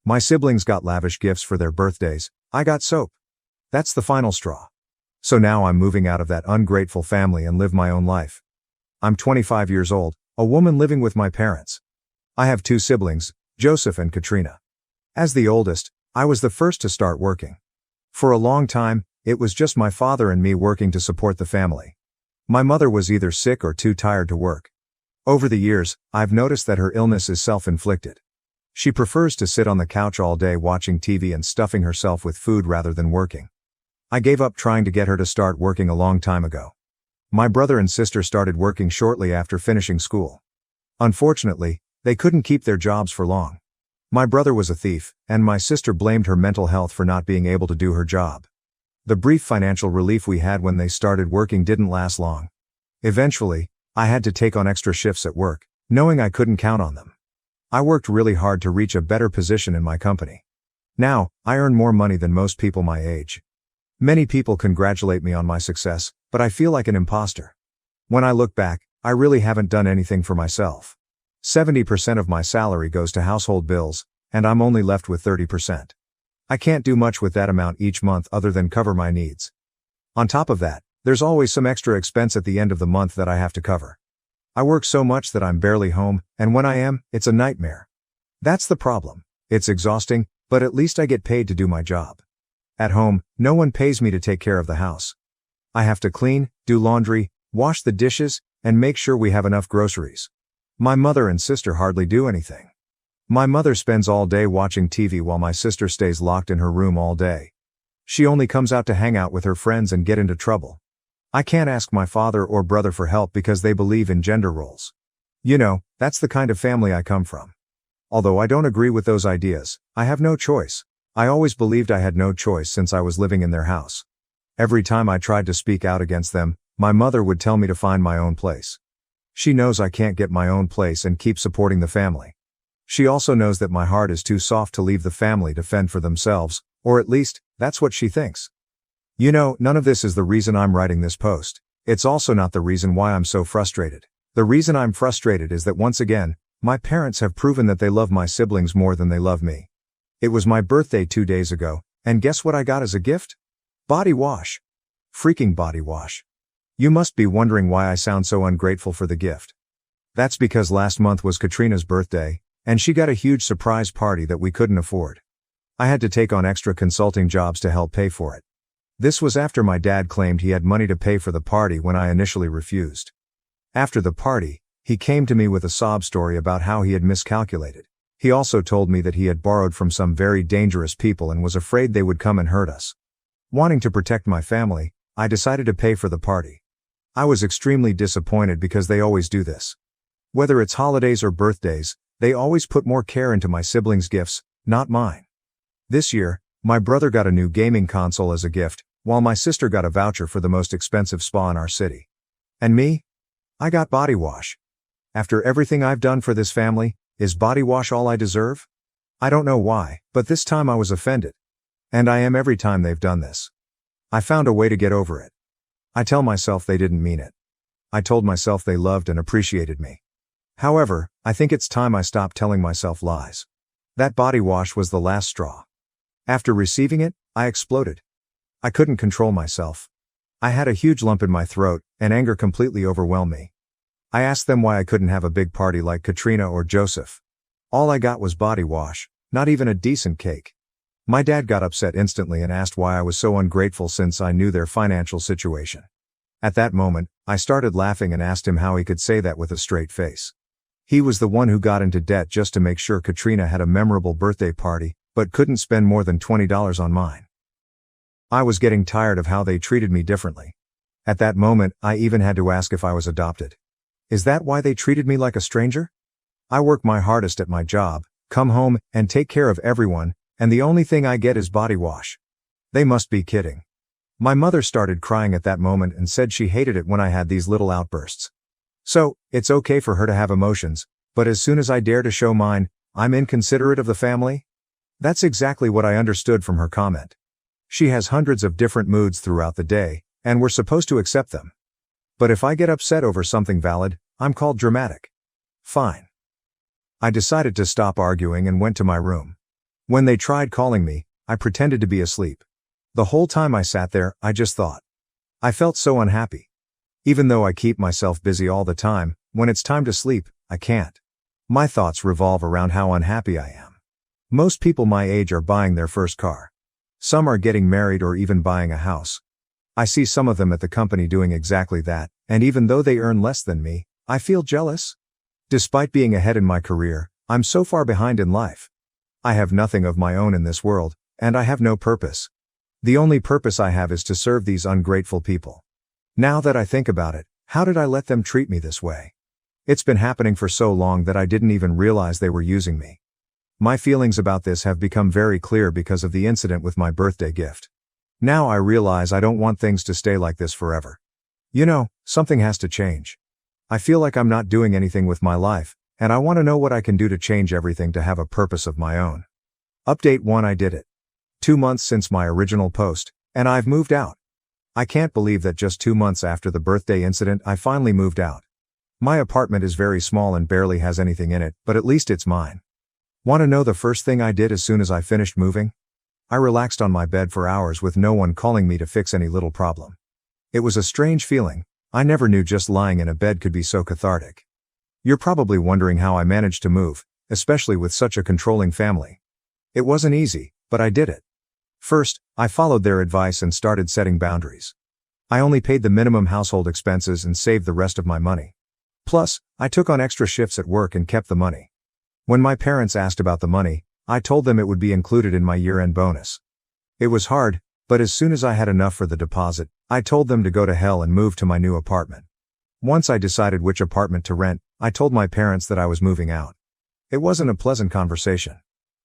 My siblings got lavish gifts for their birthdays, I got soap. That's the final straw. So now I'm moving out of that ungrateful family and live my own life. I'm 25 years old, a woman living with my parents. I have 2 siblings, Joseph and Katrina. As the oldest, I was the first to start working. For a long time, it was just my father and me working to support the family. My mother was either sick or too tired to work. Over the years, I've noticed that her illness is self-inflicted. She prefers to sit on the couch all day watching TV and stuffing herself with food rather than working. I gave up trying to get her to start working a long time ago. My brother and sister started working shortly after finishing school. Unfortunately, they couldn't keep their jobs for long. My brother was a thief, and my sister blamed her mental health for not being able to do her job. The brief financial relief we had when they started working didn't last long. Eventually, I had to take on extra shifts at work, knowing I couldn't count on them. I worked really hard to reach a better position in my company. Now, I earn more money than most people my age. Many people congratulate me on my success, but I feel like an imposter. When I look back, I really haven't done anything for myself. 70% of my salary goes to household bills, and I'm only left with 30%. I can't do much with that amount each month other than cover my needs. On top of that, there's always some extra expense at the end of the month that I have to cover. I work so much that I'm barely home, and when I am, it's a nightmare. That's the problem. It's exhausting, but at least I get paid to do my job. At home, no one pays me to take care of the house. I have to clean, do laundry, wash the dishes, and make sure we have enough groceries. My mother and sister hardly do anything. My mother spends all day watching TV while my sister stays locked in her room all day. She only comes out to hang out with her friends and get into trouble. I can't ask my father or brother for help because they believe in gender roles. You know, that's the kind of family I come from. Although I don't agree with those ideas, I have no choice. I always believed I had no choice since I was living in their house. Every time I tried to speak out against them, my mother would tell me to find my own place. She knows I can't get my own place and keep supporting the family. She also knows that my heart is too soft to leave the family to fend for themselves, or at least, that's what she thinks. You know, none of this is the reason I'm writing this post. It's also not the reason why I'm so frustrated. The reason I'm frustrated is that once again, my parents have proven that they love my siblings more than they love me. It was my birthday 2 days ago, and guess what I got as a gift? Body wash. Freaking body wash. You must be wondering why I sound so ungrateful for the gift. That's because last month was Katrina's birthday, and she got a huge surprise party that we couldn't afford. I had to take on extra consulting jobs to help pay for it. This was after my dad claimed he had money to pay for the party when I initially refused. After the party, he came to me with a sob story about how he had miscalculated. He also told me that he had borrowed from some very dangerous people and was afraid they would come and hurt us. Wanting to protect my family, I decided to pay for the party. I was extremely disappointed because they always do this. Whether it's holidays or birthdays, they always put more care into my siblings' gifts, not mine. This year, my brother got a new gaming console as a gift, while my sister got a voucher for the most expensive spa in our city. And me? I got body wash. After everything I've done for this family, is body wash all I deserve? I don't know why, but this time I was offended. And I am every time they've done this. I found a way to get over it. I tell myself they didn't mean it. I told myself they loved and appreciated me. However, I think it's time I stopped telling myself lies. That body wash was the last straw. After receiving it, I exploded. I couldn't control myself. I had a huge lump in my throat, and anger completely overwhelmed me. I asked them why I couldn't have a big party like Katrina or Joseph. All I got was body wash, not even a decent cake. My dad got upset instantly and asked why I was so ungrateful since I knew their financial situation. At that moment, I started laughing and asked him how he could say that with a straight face. He was the one who got into debt just to make sure Katrina had a memorable birthday party, but couldn't spend more than $20 on mine. I was getting tired of how they treated me differently. At that moment, I even had to ask if I was adopted. Is that why they treated me like a stranger? I work my hardest at my job, come home, and take care of everyone, and the only thing I get is body wash. They must be kidding. My mother started crying at that moment and said she hated it when I had these little outbursts. So, it's okay for her to have emotions, but as soon as I dare to show mine, I'm inconsiderate of the family? That's exactly what I understood from her comment. She has hundreds of different moods throughout the day, and we're supposed to accept them. But if I get upset over something valid, I'm called dramatic. Fine. I decided to stop arguing and went to my room. When they tried calling me, I pretended to be asleep. The whole time I sat there, I just thought. I felt so unhappy. Even though I keep myself busy all the time, when it's time to sleep, I can't. My thoughts revolve around how unhappy I am. Most people my age are buying their first car. Some are getting married or even buying a house. I see some of them at the company doing exactly that, and even though they earn less than me, I feel jealous. Despite being ahead in my career, I'm so far behind in life. I have nothing of my own in this world, and I have no purpose. The only purpose I have is to serve these ungrateful people. Now that I think about it, how did I let them treat me this way? It's been happening for so long that I didn't even realize they were using me. My feelings about this have become very clear because of the incident with my birthday gift. Now I realize I don't want things to stay like this forever. You know, something has to change. I feel like I'm not doing anything with my life, and I want to know what I can do to change everything to have a purpose of my own. Update 1: I did it. 2 months since my original post, and I've moved out. I can't believe that just 2 months after the birthday incident I finally moved out. My apartment is very small and barely has anything in it, but at least it's mine. Want to know the first thing I did as soon as I finished moving? I relaxed on my bed for hours with no one calling me to fix any little problem. It was a strange feeling. I never knew just lying in a bed could be so cathartic. You're probably wondering how I managed to move, especially with such a controlling family. It wasn't easy, but I did it. First, I followed their advice and started setting boundaries. I only paid the minimum household expenses and saved the rest of my money. Plus, I took on extra shifts at work and kept the money. When my parents asked about the money, I told them it would be included in my year-end bonus. It was hard, but as soon as I had enough for the deposit, I told them to go to hell and move to my new apartment. Once I decided which apartment to rent, I told my parents that I was moving out. It wasn't a pleasant conversation.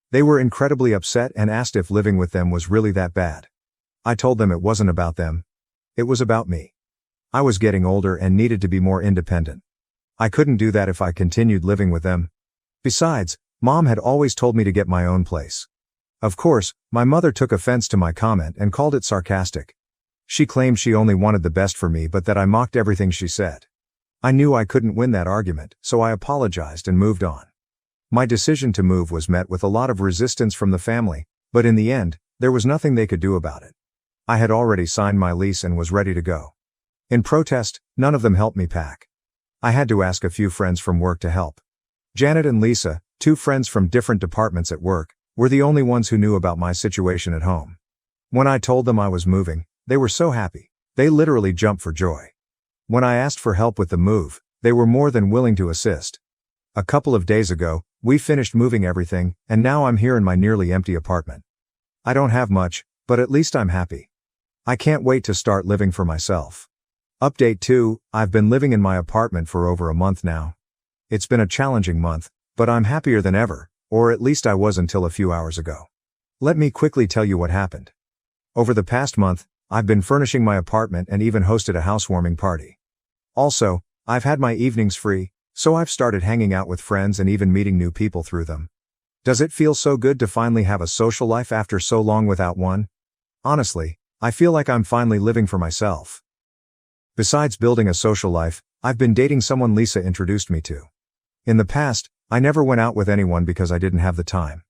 They were incredibly upset and asked if living with them was really that bad. I told them it wasn't about them. It was about me. I was getting older and needed to be more independent. I couldn't do that if I continued living with them. Besides, Mom had always told me to get my own place. Of course, my mother took offense to my comment and called it sarcastic. She claimed she only wanted the best for me but that I mocked everything she said. I knew I couldn't win that argument, so I apologized and moved on. My decision to move was met with a lot of resistance from the family, but in the end, there was nothing they could do about it. I had already signed my lease and was ready to go. In protest, none of them helped me pack. I had to ask a few friends from work to help. Janet and Lisa, 2 friends from different departments at work, were the only ones who knew about my situation at home. When I told them I was moving, they were so happy. They literally jumped for joy. When I asked for help with the move, they were more than willing to assist. A couple of days ago, we finished moving everything, and now I'm here in my nearly empty apartment. I don't have much, but at least I'm happy. I can't wait to start living for myself. Update 2: I've been living in my apartment for over a month now. It's been a challenging month, but I'm happier than ever, or at least I was until a few hours ago. Let me quickly tell you what happened. Over the past month, I've been furnishing my apartment and even hosted a housewarming party. Also, I've had my evenings free, so I've started hanging out with friends and even meeting new people through them. Does it feel so good to finally have a social life after so long without one? Honestly, I feel like I'm finally living for myself. Besides building a social life, I've been dating someone Lisa introduced me to. In the past, I never went out with anyone because I didn't have the time.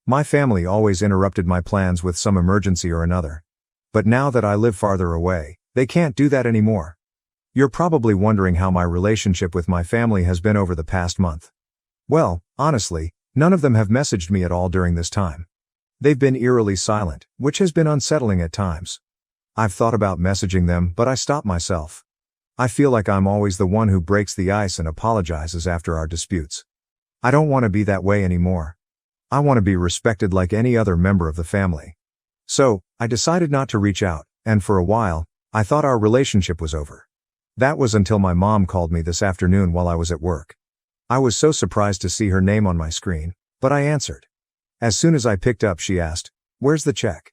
My family always interrupted my plans with some emergency or another. But now that I live farther away, they can't do that anymore. You're probably wondering how my relationship with my family has been over the past month. Well, honestly, none of them have messaged me at all during this time. They've been eerily silent, which has been unsettling at times. I've thought about messaging them, but I stopped myself. I feel like I'm always the one who breaks the ice and apologizes after our disputes. I don't want to be that way anymore. I want to be respected like any other member of the family. So, I decided not to reach out, and for a while, I thought our relationship was over. That was until my mom called me this afternoon while I was at work. I was so surprised to see her name on my screen, but I answered. As soon as I picked up, she asked, "Where's the check?"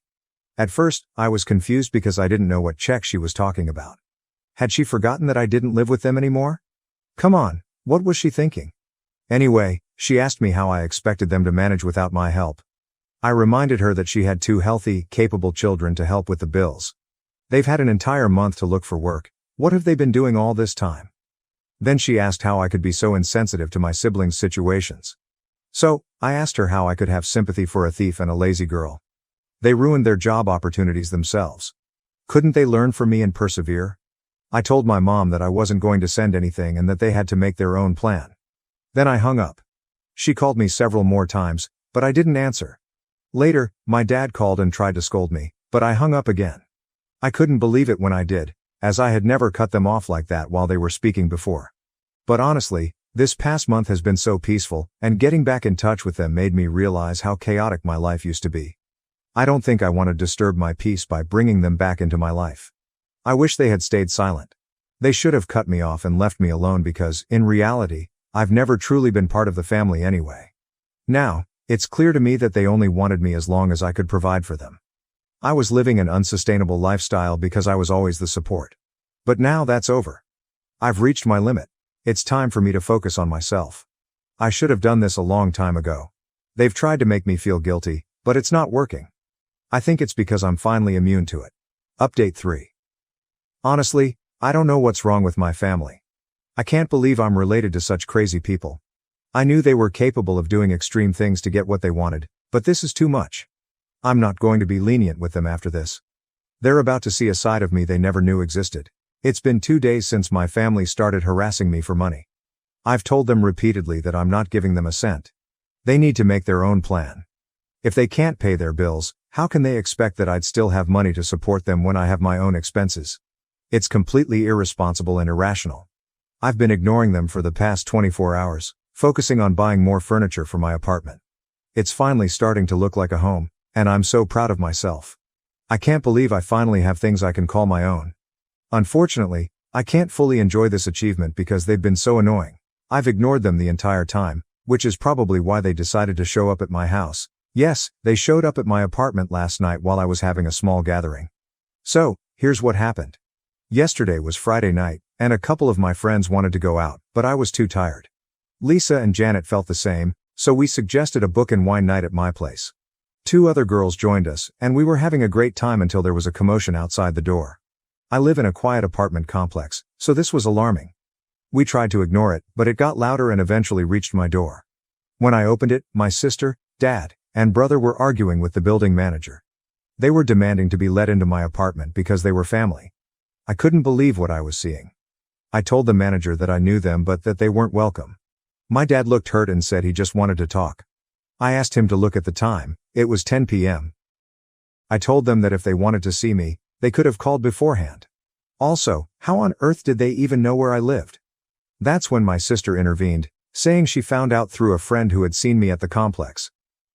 At first, I was confused because I didn't know what check she was talking about. Had she forgotten that I didn't live with them anymore? Come on, what was she thinking? Anyway, she asked me how I expected them to manage without my help. I reminded her that she had 2 healthy, capable children to help with the bills. They've had an entire month to look for work. What have they been doing all this time? Then she asked how I could be so insensitive to my siblings' situations. So, I asked her how I could have sympathy for a thief and a lazy girl. They ruined their job opportunities themselves. Couldn't they learn from me and persevere? I told my mom that I wasn't going to send anything and that they had to make their own plan. Then I hung up. She called me several more times, but I didn't answer. Later, my dad called and tried to scold me, but I hung up again. I couldn't believe it when I did, as I had never cut them off like that while they were speaking before. But honestly, this past month has been so peaceful, and getting back in touch with them made me realize how chaotic my life used to be. I don't think I want to disturb my peace by bringing them back into my life. I wish they had stayed silent. They should have cut me off and left me alone because, in reality, I've never truly been part of the family anyway. Now, it's clear to me that they only wanted me as long as I could provide for them. I was living an unsustainable lifestyle because I was always the support. But now that's over. I've reached my limit. It's time for me to focus on myself. I should have done this a long time ago. They've tried to make me feel guilty, but it's not working. I think it's because I'm finally immune to it. Update 3. Honestly, I don't know what's wrong with my family. I can't believe I'm related to such crazy people. I knew they were capable of doing extreme things to get what they wanted, but this is too much. I'm not going to be lenient with them after this. They're about to see a side of me they never knew existed. It's been 2 days since my family started harassing me for money. I've told them repeatedly that I'm not giving them a cent. They need to make their own plan. If they can't pay their bills, how can they expect that I'd still have money to support them when I have my own expenses? It's completely irresponsible and irrational. I've been ignoring them for the past 24 hours, focusing on buying more furniture for my apartment. It's finally starting to look like a home, and I'm so proud of myself. I can't believe I finally have things I can call my own. Unfortunately, I can't fully enjoy this achievement because they've been so annoying. I've ignored them the entire time, which is probably why they decided to show up at my house. Yes, they showed up at my apartment last night while I was having a small gathering. So, here's what happened. Yesterday was Friday night, and a couple of my friends wanted to go out, but I was too tired. Lisa and Janet felt the same, so we suggested a book and wine night at my place. 2 other girls joined us, and we were having a great time until there was a commotion outside the door. I live in a quiet apartment complex, so this was alarming. We tried to ignore it, but it got louder and eventually reached my door. When I opened it, my sister, dad, and brother were arguing with the building manager. They were demanding to be let into my apartment because they were family. I couldn't believe what I was seeing. I told the manager that I knew them but that they weren't welcome. My dad looked hurt and said he just wanted to talk. I asked him to look at the time. It was 10 p.m. I told them that if they wanted to see me, they could have called beforehand. Also, how on earth did they even know where I lived? That's when my sister intervened, saying she found out through a friend who had seen me at the complex.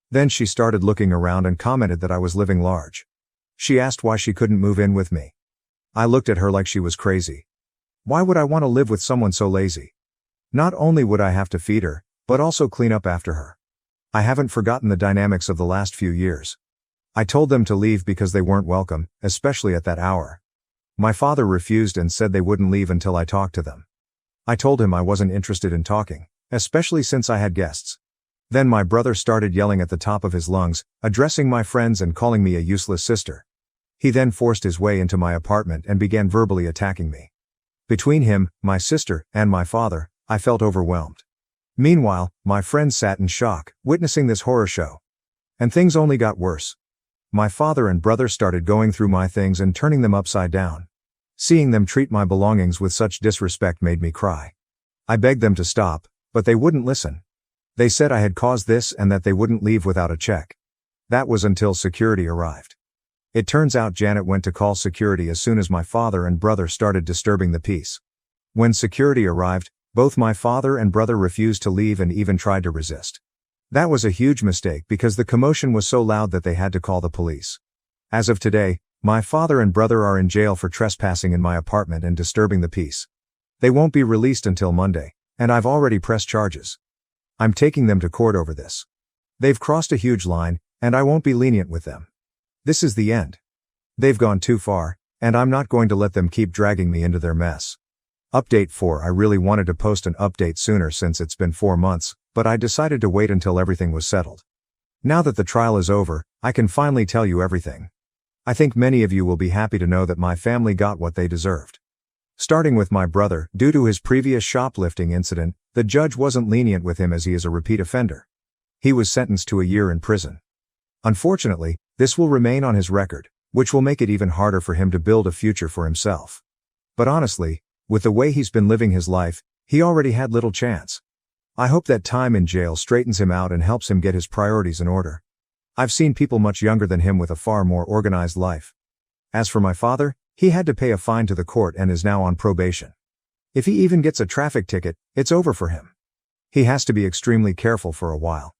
Then she started looking around and commented that I was living large. She asked why she couldn't move in with me. I looked at her like she was crazy. Why would I want to live with someone so lazy? Not only would I have to feed her, but also clean up after her. I haven't forgotten the dynamics of the last few years. I told them to leave because they weren't welcome, especially at that hour. My father refused and said they wouldn't leave until I talked to them. I told him I wasn't interested in talking, especially since I had guests. Then my brother started yelling at the top of his lungs, addressing my friends and calling me a useless sister. He then forced his way into my apartment and began verbally attacking me. Between him, my sister, and my father, I felt overwhelmed. Meanwhile, my friends sat in shock, witnessing this horror show. And things only got worse. My father and brother started going through my things and turning them upside down. Seeing them treat my belongings with such disrespect made me cry. I begged them to stop, but they wouldn't listen. They said I had caused this and that they wouldn't leave without a check. That was until security arrived. It turns out Janet went to call security as soon as my father and brother started disturbing the peace. When security arrived, both my father and brother refused to leave and even tried to resist. That was a huge mistake because the commotion was so loud that they had to call the police. As of today, my father and brother are in jail for trespassing in my apartment and disturbing the peace. They won't be released until Monday, and I've already pressed charges. I'm taking them to court over this. They've crossed a huge line, and I won't be lenient with them. This is the end. They've gone too far, and I'm not going to let them keep dragging me into their mess. Update 4. I really wanted to post an update sooner since it's been 4 months, but I decided to wait until everything was settled. Now that the trial is over, I can finally tell you everything. I think many of you will be happy to know that my family got what they deserved. Starting with my brother, due to his previous shoplifting incident, the judge wasn't lenient with him as he is a repeat offender. He was sentenced to a year in prison. Unfortunately, this will remain on his record, which will make it even harder for him to build a future for himself. But honestly, with the way he's been living his life, he already had little chance. I hope that time in jail straightens him out and helps him get his priorities in order. I've seen people much younger than him with a far more organized life. As for my father, he had to pay a fine to the court and is now on probation. If he even gets a traffic ticket, it's over for him. He has to be extremely careful for a while.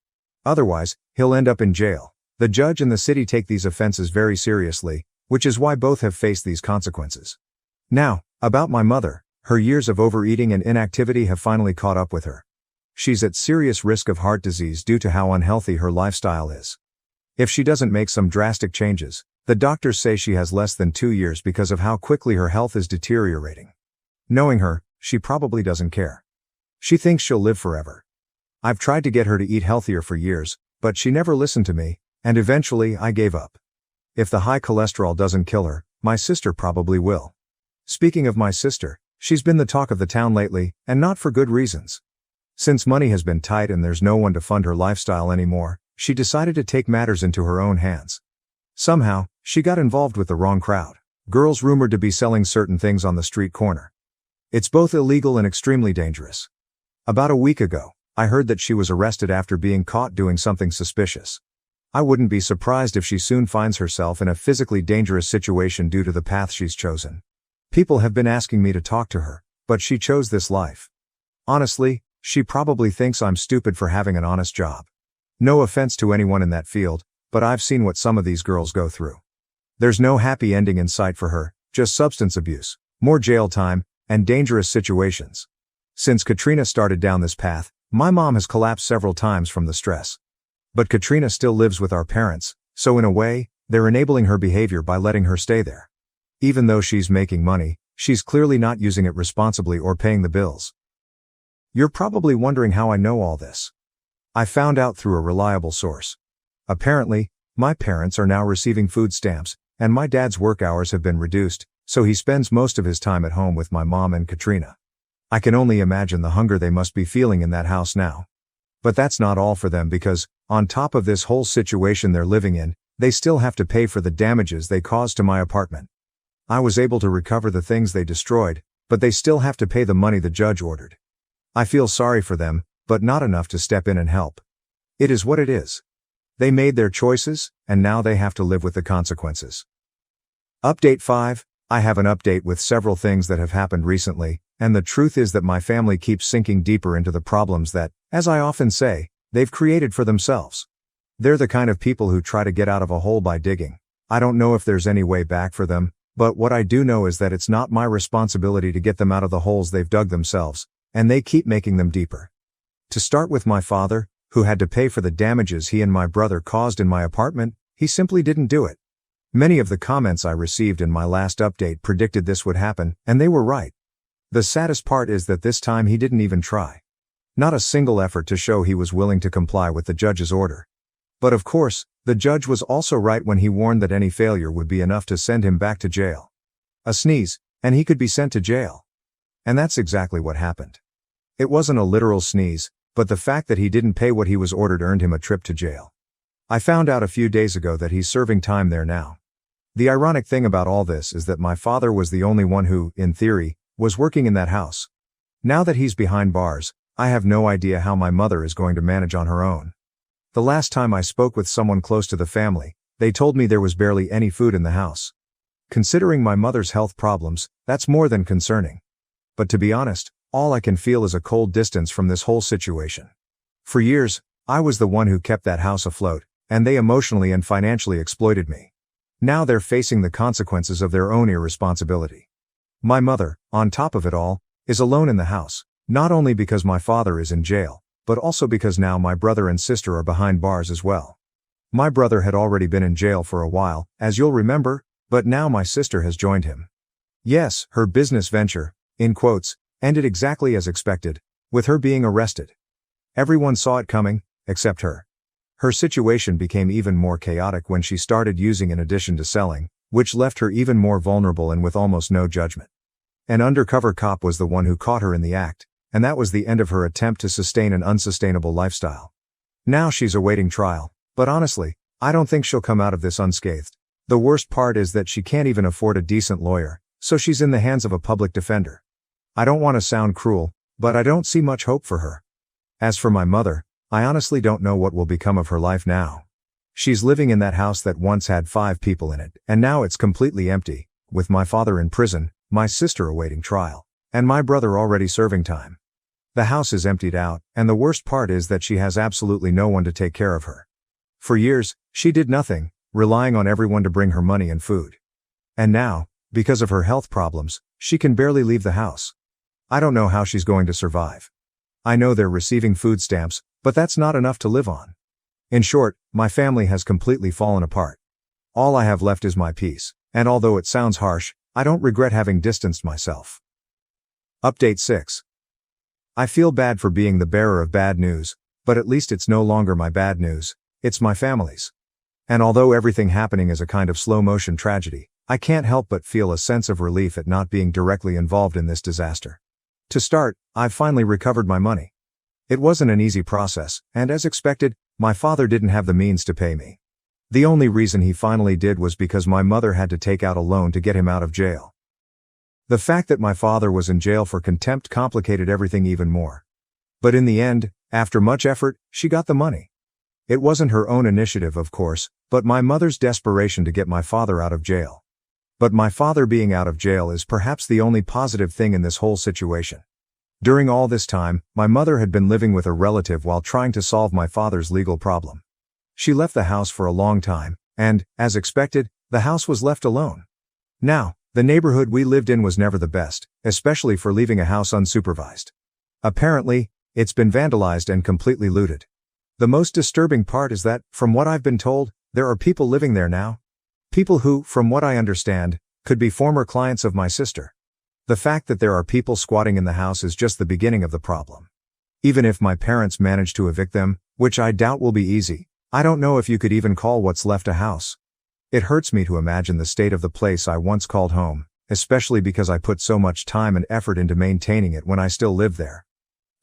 Otherwise, he'll end up in jail. The judge and the city take these offenses very seriously, which is why both have faced these consequences. Now, about my mother, her years of overeating and inactivity have finally caught up with her. She's at serious risk of heart disease due to how unhealthy her lifestyle is. If she doesn't make some drastic changes, the doctors say she has less than 2 years because of how quickly her health is deteriorating. Knowing her, she probably doesn't care. She thinks she'll live forever. I've tried to get her to eat healthier for years, but she never listened to me, and eventually I gave up. If the high cholesterol doesn't kill her, my sister probably will. Speaking of my sister, she's been the talk of the town lately, and not for good reasons. Since money has been tight and there's no one to fund her lifestyle anymore, she decided to take matters into her own hands. Somehow, she got involved with the wrong crowd. Girls rumored to be selling certain things on the street corner. It's both illegal and extremely dangerous. About a week ago, I heard that she was arrested after being caught doing something suspicious. I wouldn't be surprised if she soon finds herself in a physically dangerous situation due to the path she's chosen. People have been asking me to talk to her, but she chose this life. Honestly, she probably thinks I'm stupid for having an honest job. No offense to anyone in that field, but I've seen what some of these girls go through. There's no happy ending in sight for her, just substance abuse, more jail time, and dangerous situations. Since Katrina started down this path, my mom has collapsed several times from the stress. But Katrina still lives with our parents, so in a way, they're enabling her behavior by letting her stay there. Even though she's making money, she's clearly not using it responsibly or paying the bills. You're probably wondering how I know all this. I found out through a reliable source. Apparently, my parents are now receiving food stamps, and my dad's work hours have been reduced, so he spends most of his time at home with my mom and Katrina. I can only imagine the hunger they must be feeling in that house now. But that's not all for them because, on top of this whole situation they're living in, they still have to pay for the damages they caused to my apartment. I was able to recover the things they destroyed, but they still have to pay the money the judge ordered. I feel sorry for them, but not enough to step in and help. It is what it is. They made their choices, and now they have to live with the consequences. Update 5. I have an update with several things that have happened recently, and the truth is that my family keeps sinking deeper into the problems that, as I often say, they've created for themselves. They're the kind of people who try to get out of a hole by digging. I don't know if there's any way back for them, but what I do know is that it's not my responsibility to get them out of the holes they've dug themselves, and they keep making them deeper. To start with my father, who had to pay for the damages he and my brother caused in my apartment, he simply didn't do it. Many of the comments I received in my last update predicted this would happen, and they were right. The saddest part is that this time he didn't even try. Not a single effort to show he was willing to comply with the judge's order. But of course, the judge was also right when he warned that any failure would be enough to send him back to jail. A sneeze, and he could be sent to jail. And that's exactly what happened. It wasn't a literal sneeze, but the fact that he didn't pay what he was ordered earned him a trip to jail. I found out a few days ago that he's serving time there now. The ironic thing about all this is that my father was the only one who, in theory, was working in that house. Now that he's behind bars, I have no idea how my mother is going to manage on her own. The last time I spoke with someone close to the family, they told me there was barely any food in the house. Considering my mother's health problems, that's more than concerning. But to be honest, all I can feel is a cold distance from this whole situation. For years, I was the one who kept that house afloat, and they emotionally and financially exploited me. Now they're facing the consequences of their own irresponsibility. My mother, on top of it all, is alone in the house, not only because my father is in jail, but also because now my brother and sister are behind bars as well. My brother had already been in jail for a while, as you'll remember, but now my sister has joined him. Yes, her business venture, in quotes, ended exactly as expected, with her being arrested. Everyone saw it coming, except her. Her situation became even more chaotic when she started using in addition to selling, which left her even more vulnerable and with almost no judgment. An undercover cop was the one who caught her in the act, and that was the end of her attempt to sustain an unsustainable lifestyle. Now she's awaiting trial, but honestly, I don't think she'll come out of this unscathed. The worst part is that she can't even afford a decent lawyer, so she's in the hands of a public defender. I don't want to sound cruel, but I don't see much hope for her. As for my mother, I honestly don't know what will become of her life now. She's living in that house that once had 5 people in it, and now it's completely empty, with my father in prison, my sister awaiting trial, and my brother already serving time. The house is emptied out, and the worst part is that she has absolutely no one to take care of her. For years, she did nothing, relying on everyone to bring her money and food. And now, because of her health problems, she can barely leave the house. I don't know how she's going to survive. I know they're receiving food stamps, but that's not enough to live on. In short, my family has completely fallen apart. All I have left is my peace, and although it sounds harsh, I don't regret having distanced myself. Update 6. I feel bad for being the bearer of bad news, but at least it's no longer my bad news, it's my family's. And although everything happening is a kind of slow-motion tragedy, I can't help but feel a sense of relief at not being directly involved in this disaster. To start, I've finally recovered my money. It wasn't an easy process, and as expected, my father didn't have the means to pay me. The only reason he finally did was because my mother had to take out a loan to get him out of jail. The fact that my father was in jail for contempt complicated everything even more. But in the end, after much effort, she got the money. It wasn't her own initiative, of course, but my mother's desperation to get my father out of jail. But my father being out of jail is perhaps the only positive thing in this whole situation. During all this time, my mother had been living with a relative while trying to solve my father's legal problem. She left the house for a long time, and, as expected, the house was left alone. Now, the neighborhood we lived in was never the best, especially for leaving a house unsupervised. Apparently, it's been vandalized and completely looted. The most disturbing part is that, from what I've been told, there are people living there now. People who, from what I understand, could be former clients of my sister. The fact that there are people squatting in the house is just the beginning of the problem. Even if my parents manage to evict them, which I doubt will be easy, I don't know if you could even call what's left a house. It hurts me to imagine the state of the place I once called home, especially because I put so much time and effort into maintaining it when I still lived there.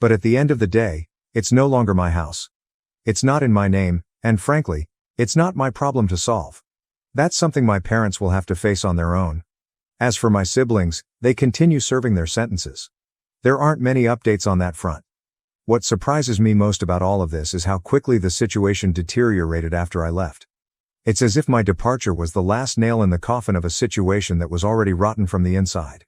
But at the end of the day, it's no longer my house. It's not in my name, and frankly, it's not my problem to solve. That's something my parents will have to face on their own. As for my siblings, they continue serving their sentences. There aren't many updates on that front. What surprises me most about all of this is how quickly the situation deteriorated after I left. It's as if my departure was the last nail in the coffin of a situation that was already rotten from the inside.